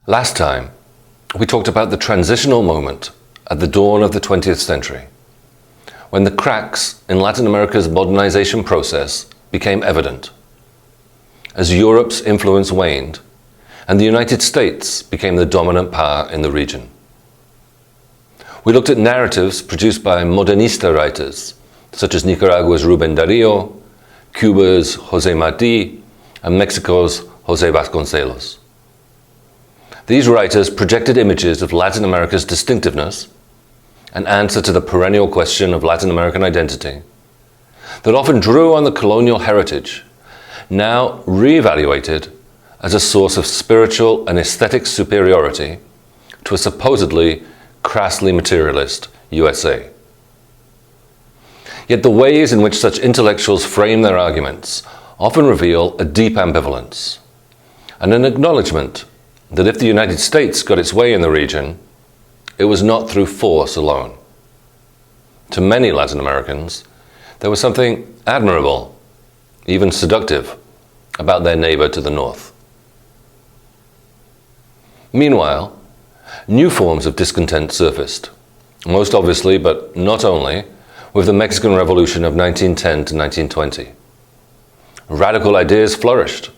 Last time, we talked about the transitional moment at the dawn of the 20th century, when the cracks in Latin America's modernization process became evident, as Europe's influence waned and the United States became the dominant power in the region. We looked at narratives produced by modernista writers, such as Nicaragua's Rubén Darío, Cuba's José Martí, and Mexico's José Vasconcelos. These writers projected images of Latin America's distinctiveness, an answer to the perennial question of Latin American identity, that often drew on the colonial heritage, now reevaluated as a source of spiritual and aesthetic superiority to a supposedly crassly materialist USA. Yet the ways in which such intellectuals frame their arguments often reveal a deep ambivalence, and an acknowledgement that if the United States got its way in the region, it was not through force alone. To many Latin Americans, there was something admirable, even seductive, about their neighbor to the north. Meanwhile, new forms of discontent surfaced, most obviously, but not only, with the Mexican Revolution of 1910 to 1920. Radical ideas flourished.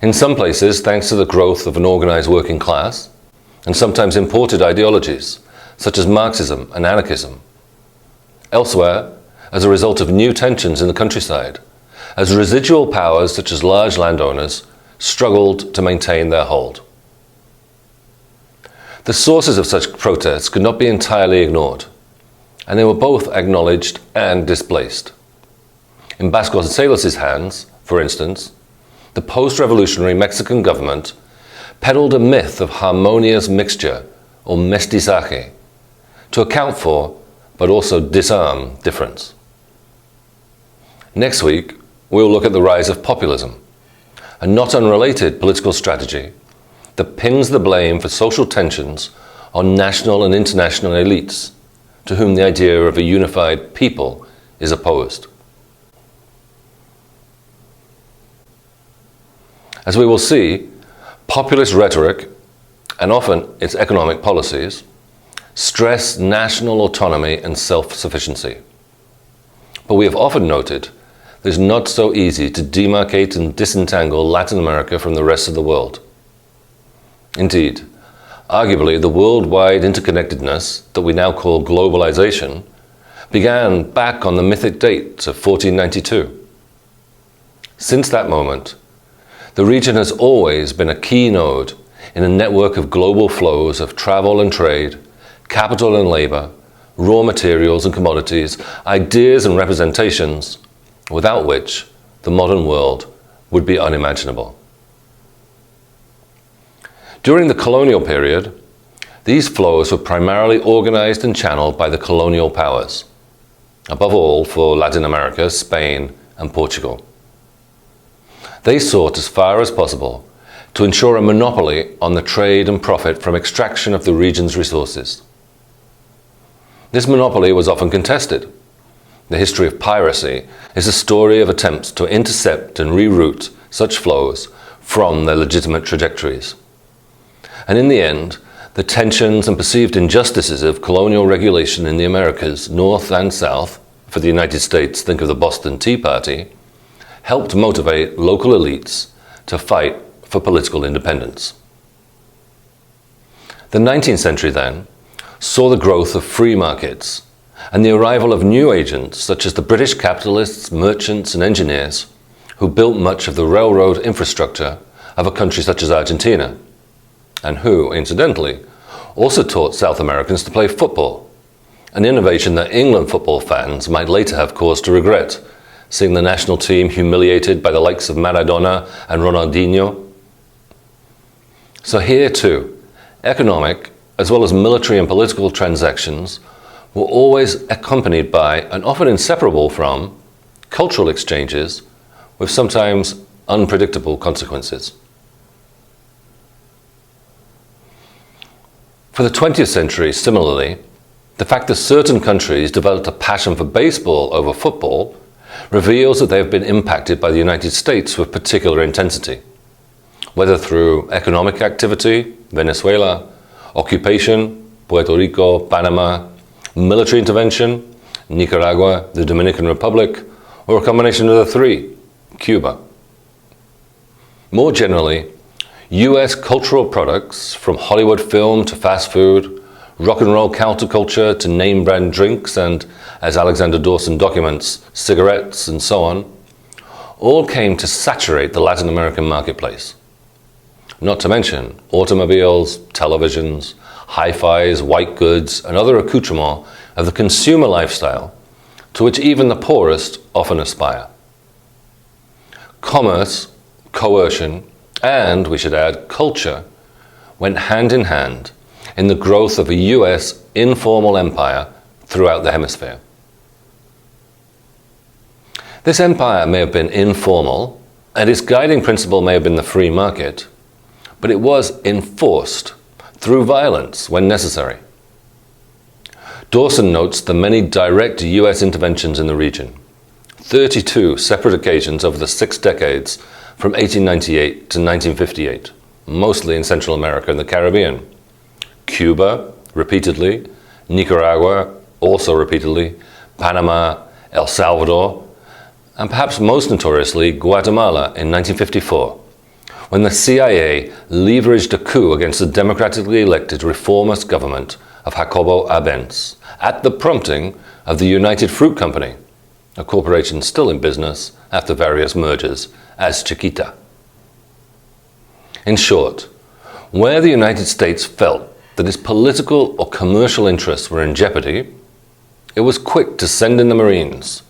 In some places, thanks to the growth of an organized working class, and sometimes imported ideologies, such as Marxism and anarchism. Elsewhere, as a result of new tensions in the countryside, as residual powers such as large landowners struggled to maintain their hold. The sources of such protests could not be entirely ignored, and they were both acknowledged and displaced. In Vasconcelos' hands, for instance, the post-revolutionary Mexican government peddled a myth of harmonious mixture, or mestizaje, to account for, but also disarm, difference. Next week, we'll look at the rise of populism, a not unrelated political strategy that pins the blame for social tensions on national and international elites, to whom the idea of a unified people is opposed. As we will see, populist rhetoric, and often its economic policies, stress national autonomy and self-sufficiency. But we have often noted that it's not so easy to demarcate and disentangle Latin America from the rest of the world. Indeed, arguably the worldwide interconnectedness that we now call globalization began back on the mythic date of 1492. Since that moment, the region has always been a key node in a network of global flows of travel and trade, capital and labor, raw materials and commodities, ideas and representations, without which the modern world would be unimaginable. During the colonial period, these flows were primarily organized and channeled by the colonial powers, above all for Latin America, Spain, and Portugal. They sought as far as possible to ensure a monopoly on the trade and profit from extraction of the region's resources. This monopoly was often contested. The history of piracy is a story of attempts to intercept and reroute such flows from their legitimate trajectories. And in the end, the tensions and perceived injustices of colonial regulation in the Americas, North and South, for the United States, think of the Boston Tea Party, helped motivate local elites to fight for political independence. The 19th century then saw the growth of free markets and the arrival of new agents such as the British capitalists, merchants and engineers who built much of the railroad infrastructure of a country such as Argentina, and who, incidentally, also taught South Americans to play football, an innovation that England football fans might later have cause to regret, seeing the national team humiliated by the likes of Maradona and Ronaldinho. So here too, economic as well as military and political transactions were always accompanied by, and often inseparable from, cultural exchanges with sometimes unpredictable consequences. For the 20th century, similarly, the fact that certain countries developed a passion for baseball over football reveals that they have been impacted by the United States with particular intensity, whether through economic activity, Venezuela, occupation, Puerto Rico, Panama, military intervention, Nicaragua, the Dominican Republic, or a combination of the three, Cuba. More generally, US cultural products, from Hollywood film to fast food, rock and roll counterculture to name brand drinks and, as Alexander Dawson documents, cigarettes and so on, all came to saturate the Latin American marketplace. Not to mention automobiles, televisions, hi-fis, white goods, and other accoutrements of the consumer lifestyle to which even the poorest often aspire. Commerce, coercion, and, we should add, culture went hand in hand in the growth of a US informal empire throughout the hemisphere. This empire may have been informal, and its guiding principle may have been the free market, but it was enforced through violence when necessary. Dawson notes the many direct US interventions in the region, 32 separate occasions over the 6 decades from 1898 to 1958, mostly in Central America and the Caribbean. Cuba, repeatedly, Nicaragua, also repeatedly, Panama, El Salvador, and perhaps most notoriously Guatemala in 1954, when the CIA leveraged a coup against the democratically elected reformist government of Jacobo Arbenz at the prompting of the United Fruit Company, a corporation still in business after various mergers as Chiquita. In short, where the United States felt that its political or commercial interests were in jeopardy, it was quick to send in the Marines,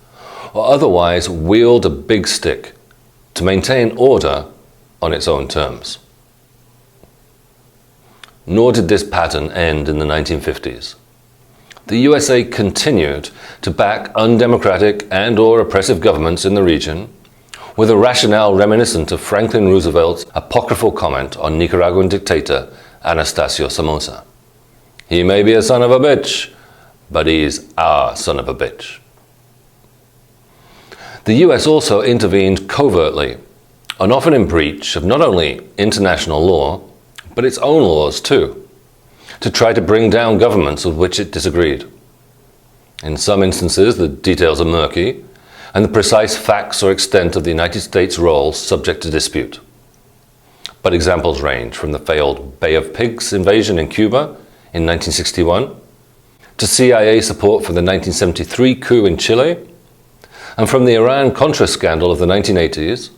or otherwise wield a big stick to maintain order on its own terms. Nor did this pattern end in the 1950s. The USA continued to back undemocratic and/or oppressive governments in the region with a rationale reminiscent of Franklin Roosevelt's apocryphal comment on Nicaraguan dictator Anastasio Somoza. He may be a son of a bitch, but he's our son of a bitch. The US also intervened covertly, and often in breach of not only international law, but its own laws too, to try to bring down governments with which it disagreed. In some instances, the details are murky, and the precise facts or extent of the United States' role subject to dispute. But examples range from the failed Bay of Pigs invasion in Cuba in 1961, to CIA support for the 1973 coup in Chile, and from the Iran-Contra scandal of the 1980s,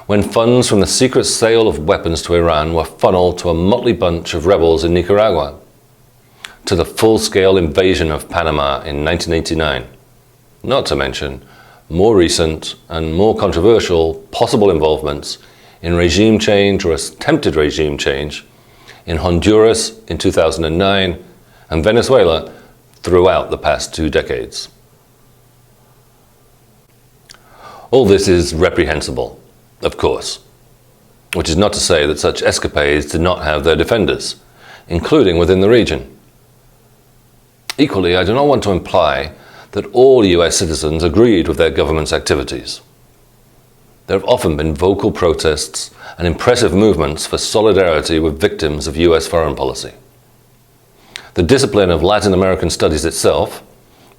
when funds from the secret sale of weapons to Iran were funneled to a motley bunch of rebels in Nicaragua, to the full-scale invasion of Panama in 1989, not to mention more recent and more controversial possible involvements in regime change or attempted regime change in Honduras in 2009 and Venezuela throughout the past 2 decades. All this is reprehensible, of course, which is not to say that such escapades did not have their defenders, including within the region. Equally, I do not want to imply that all US citizens agreed with their government's activities. There have often been vocal protests and impressive movements for solidarity with victims of US foreign policy. The discipline of Latin American studies itself,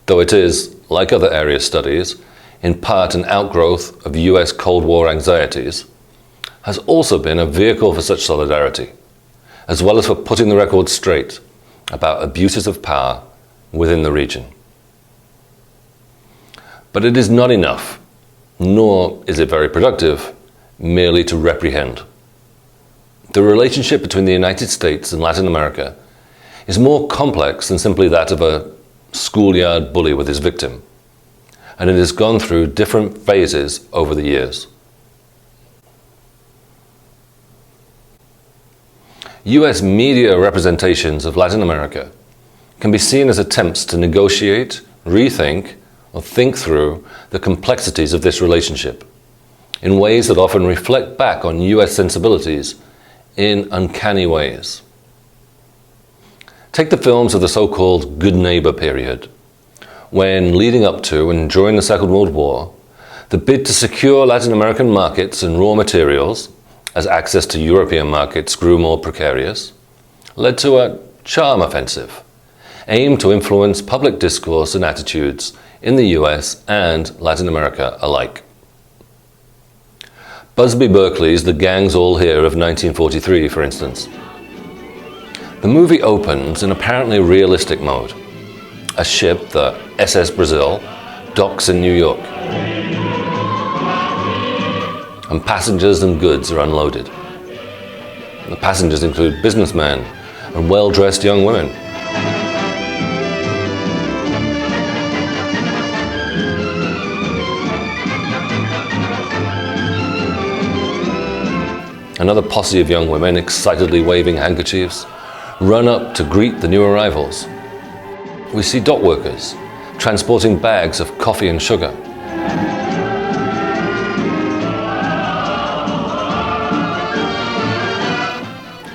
though it is, like other area studies, in part an outgrowth of US Cold War anxieties, has also been a vehicle for such solidarity, as well as for putting the record straight about abuses of power within the region. But it is not enough, nor is it very productive, merely to reprehend. The relationship between the United States and Latin America is more complex than simply that of a schoolyard bully with his victim, and it has gone through different phases over the years. US media representations of Latin America can be seen as attempts to negotiate, rethink, or think through the complexities of this relationship, in ways that often reflect back on US sensibilities in uncanny ways. Take the films of the so-called Good Neighbor period, when leading up to and during the Second World War, the bid to secure Latin American markets and raw materials, as access to European markets grew more precarious, led to a charm offensive, aimed to influence public discourse and attitudes in the US and Latin America alike. Busby Berkeley's The Gang's All Here of 1943, for instance. The movie opens in apparently realistic mode. A ship, the SS Brazil, docks in New York, and passengers and goods are unloaded. The passengers include businessmen and well-dressed young women. Another posse of young women, excitedly waving handkerchiefs, run up to greet the new arrivals. We see dock workers transporting bags of coffee and sugar.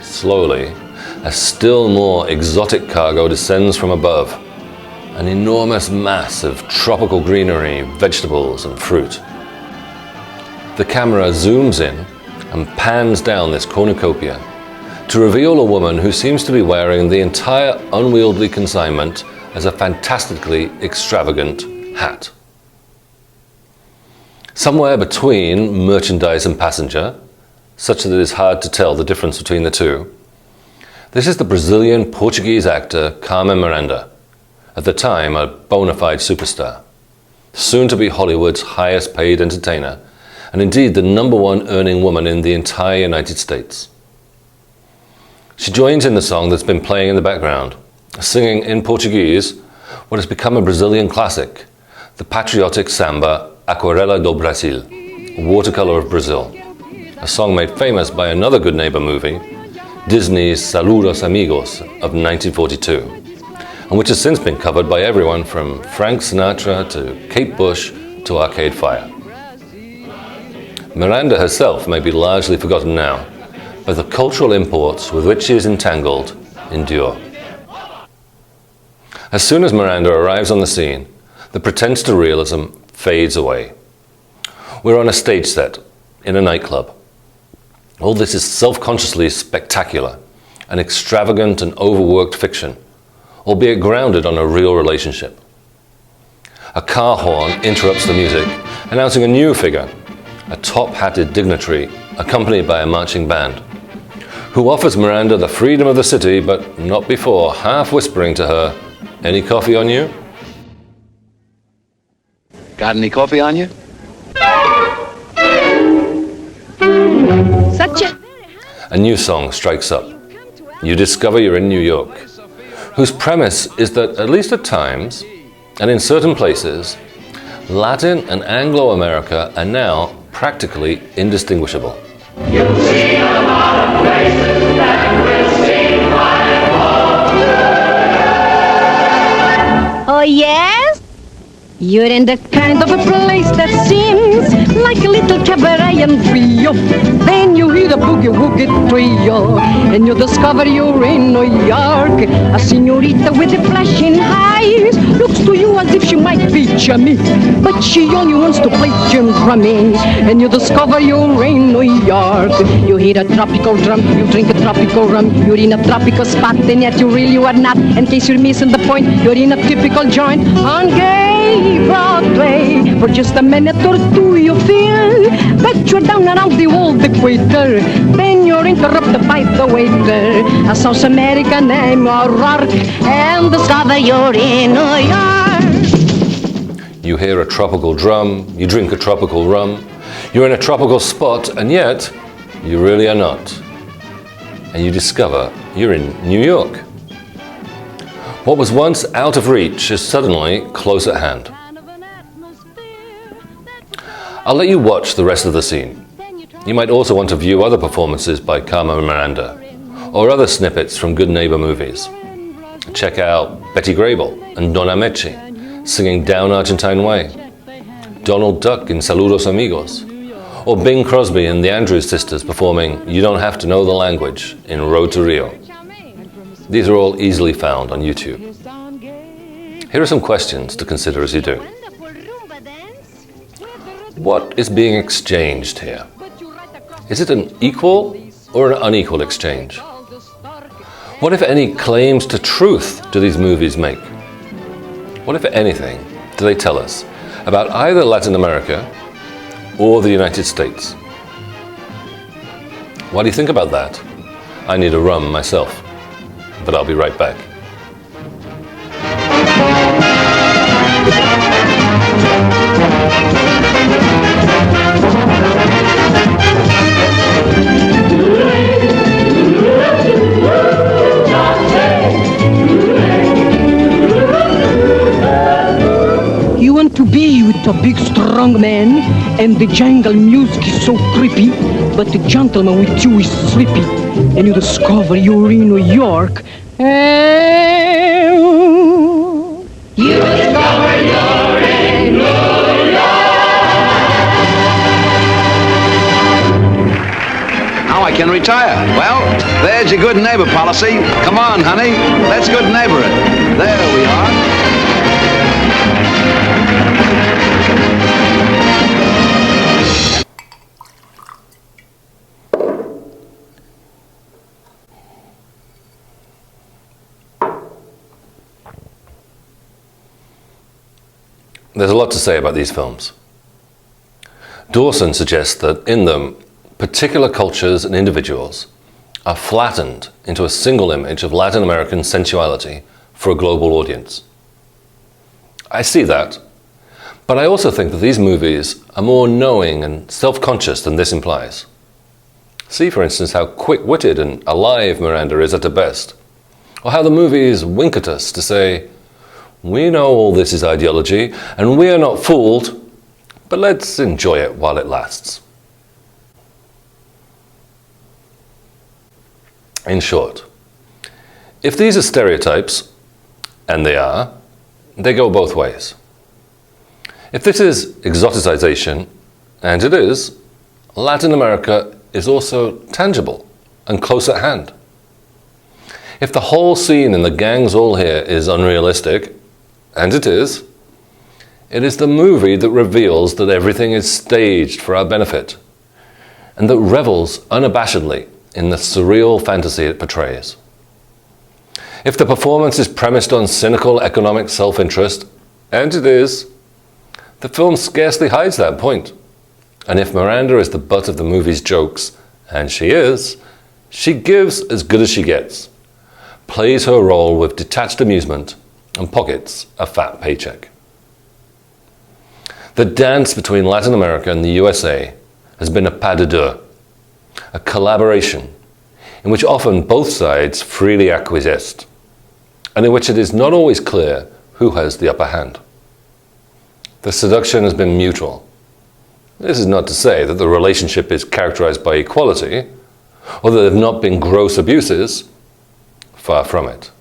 Slowly, a still more exotic cargo descends from above, an enormous mass of tropical greenery, vegetables and fruit. The camera zooms in and pans down this cornucopia to reveal a woman who seems to be wearing the entire unwieldy consignment as a fantastically extravagant hat. Somewhere between merchandise and passenger, such that it is hard to tell the difference between the two, this is the Brazilian Portuguese actor Carmen Miranda, at the time a bona fide superstar, soon to be Hollywood's highest paid entertainer, and indeed the #1 earning woman in the entire United States. She joins in the song that's been playing in the background, singing in Portuguese what has become a Brazilian classic, the patriotic samba Aquarela do Brasil, Watercolor of Brazil, a song made famous by another Good Neighbor movie, Disney's Saludos Amigos of 1942, and which has since been covered by everyone from Frank Sinatra to Kate Bush to Arcade Fire. Miranda herself may be largely forgotten now, but the cultural imports with which she is entangled endure. As soon as Miranda arrives on the scene, the pretense to realism fades away. We're on a stage set, in a nightclub. All this is self-consciously spectacular, an extravagant and overworked fiction, albeit grounded on a real relationship. A car horn interrupts the music, announcing a new figure, a top-hatted dignitary accompanied by a marching band, who offers Miranda the freedom of the city, but not before half whispering to her, "Any coffee on you?" Got any coffee on you? A new song strikes up. You discover you're in New York, whose premise is that, at least at times, and in certain places, Latin and Anglo-America are now practically indistinguishable. You've seen a lot of places that we'll see one. Oh, yes? You're in the kind of a place that seems like a little cabaret and trio. Then you hear the boogie-woogie trio, and you discover you're in New York. A senorita with the flashing eyes looks to you as if she might be chummy, but she only wants to play gin drumming. And you discover you're in New York. You hear a tropical drum, you drink a tropical rum. You're in a tropical spot, and yet you really are not. In case you're missing the point, you're in a typical joint on gay Broadway. For just a minute or two you feel that you're down around the old equator. Then you're interrupted by the waiter, a South American named O'Rourke, and discover you're in New York. You hear a tropical drum, you drink a tropical rum, you're in a tropical spot, and yet you really are not. And you discover you're in New York. What was once out of reach is suddenly close at hand. I'll let you watch the rest of the scene. You might also want to view other performances by Carmen Miranda, or other snippets from Good Neighbor movies. Check out Betty Grable and Don Ameche singing Down Argentine Way, Donald Duck in Saludos Amigos, Or Bing Crosby and the Andrews Sisters performing You Don't Have to Know the Language in Road to Rio. These are all easily found on YouTube. Here are some questions to consider as you do. What is being exchanged here? Is it an equal or an unequal exchange? What, if any, claims to truth do these movies make? What, if anything, do they tell us about either Latin America or the United States? While you think about that, I need a rum myself, but I'll be right back. You want to be with the big strong man, and the jungle music is so creepy, but the gentleman with you is sleepy, and you discover you're in New York, and you discover you're in New Now I can retire. Well, there's your good neighbor policy. Come on, honey. Let's good neighbor it. There we are. There's a lot to say about these films. Dawson suggests that in them, particular cultures and individuals are flattened into a single image of Latin American sensuality for a global audience. I see that, but I also think that these movies are more knowing and self-conscious than this implies. See, for instance, how quick-witted and alive Miranda is at her best, or how the movies wink at us to say, we know all this is ideology, and we are not fooled, but let's enjoy it while it lasts. In short, if these are stereotypes, and they are, they go both ways. If this is exoticization, and it is, Latin America is also tangible and close at hand. If the whole scene in The Gang's All Here is unrealistic, and it is the movie that reveals that everything is staged for our benefit, and that revels unabashedly in the surreal fantasy it portrays. If the performance is premised on cynical economic self-interest, and it is, the film scarcely hides that point. And if Miranda is the butt of the movie's jokes, and she is, she gives as good as she gets, plays her role with detached amusement, and pockets a fat paycheck. The dance between Latin America and the USA has been a pas de deux, a collaboration in which often both sides freely acquiesced, and in which it is not always clear who has the upper hand. The seduction has been mutual. This is not to say that the relationship is characterized by equality, or that there have not been gross abuses. Far from it.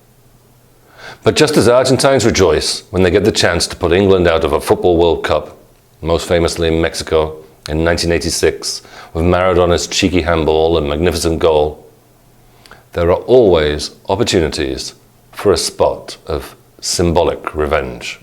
But just as Argentines rejoice when they get the chance to put England out of a Football World Cup, most famously in Mexico in 1986, with Maradona's cheeky handball and magnificent goal, there are always opportunities for a spot of symbolic revenge.